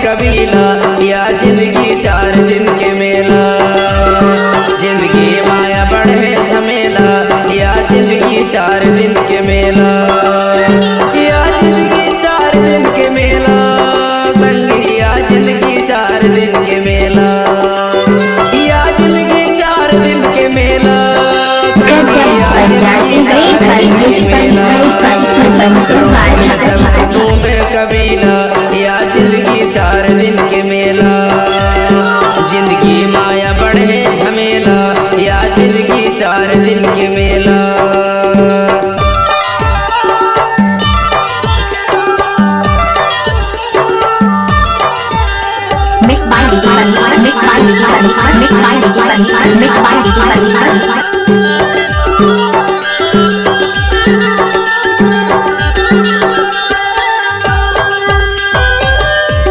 कबीला या जिंदगी 4 दिन के मेला। जिंदगी माया बढ़े झमेला या जिंदगी 4 दिन के मेला। या जिंदगी 4 दिन के मेला संगी या जिंदगी 4 दिन के मेला। या जिंदगी 4 दिन के मेला कबीला या जिंदगी 4 दिन के मेला। जिंदगी माया बढ़े झमेला या जिंदगी 4 दिन के मेला।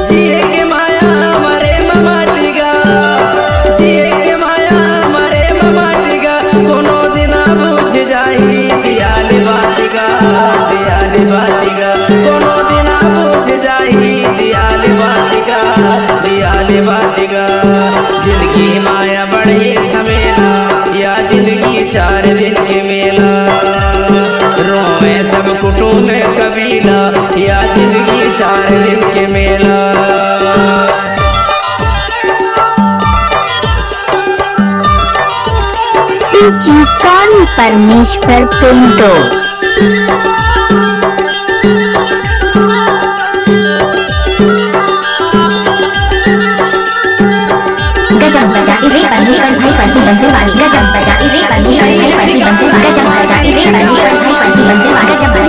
जिए के माया हमारे ममाटिगा, जिए के माया हमारे ममाटिगा, कोनो दिना बुझ जाई दियाली बातिगा, दियाली बातिगा, कोनो दिना बुझ जाई दियाली बातिगा, दियाली बातिगा। जिंदगी माया बढ़े झमेला या जिंदगी 4 दिन के मेला। रोवे सब कुटुंब कबीला या जिंदगी 4 दिन के मेला। सोनी परमेश्वर पिंटो। गजब बजा रे परमेश्वर भाई पति बंजे वाली। गजब बजा रे परमेश्वर भाई पति बंजे वाली। गजब बजा रे परमेश्वर भाई पति बंजे वाली। गजब बजा रे परमेश्वर भाई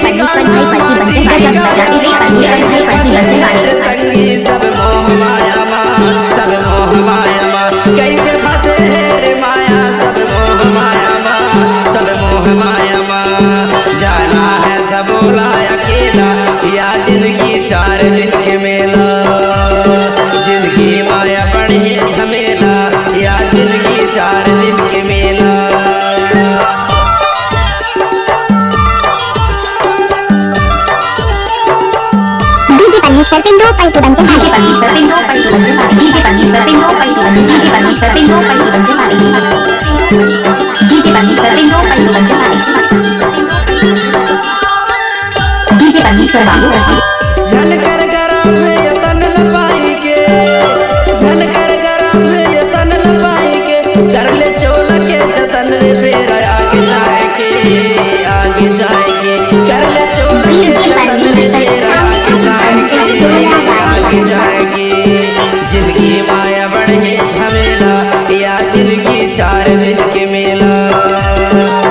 पति बंजे वाली। गजब बजा रे परमेश्वर भाई पति बंजे वाली। संगी सब मोह माया माँ, सब मोह माया माँ, कैसे फंसे रे माया, सब मोह माया माँ, सब मोह माया माँ। जाना है सब बोला अकेला या जिंदगी 4 दिन के मेला। जिंदगी माया बढ़े झमेला या जिंदगी 4 दिन के मेला। परमेश्वर पिंटो पलटी बंजे वाली। परमेश्वर पिंटो पलटी बंजे वाली। डीजे परमेश्वर पिंटो पलटी बंजे। डीजे परमेश्वर पिंटो पलटी बंजे वाली। डीजे परमेश्वर पिंटो पलटी बंजे वाली। डीजे परमेश्वर बाबू। झनकर गरम ये तन लपाई के, झनकर गरम ये तन लपाई के, कर ले चोल के जतन रे बेरा आगे जाएके, आगे जाएके, कर ले चोल के जतन रे बेरा आगे जाएगी। जिंदगी माया बढ़े झमेला या जिंदगी 4 दिन के मेला।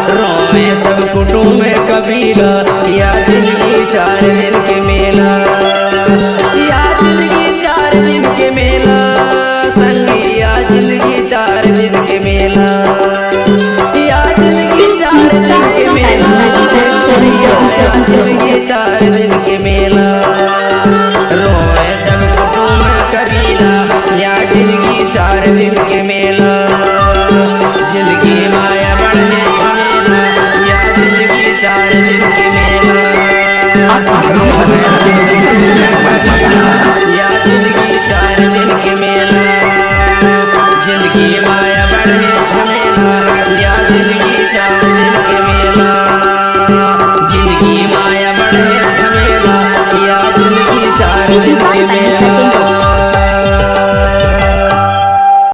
रोवे सब कुटुंब कबीला या जिंदगी 4 दिन के मेला। या जिंदगी 4 दिन के मेला संगी या जिंदगी 4 दिन के मेला। या जिंदगी 4 दिन के मेला या जिंदगी 4 दिन के मेला। रोए सब कुटुंब कबीला या जिंदगी 4 दिन के मेला। जिंदगी माया बढ़े झमेला या जिंदगी 4 दिन के मेला। या जिंदगी 4 दिन के मेला। जिंदगी माया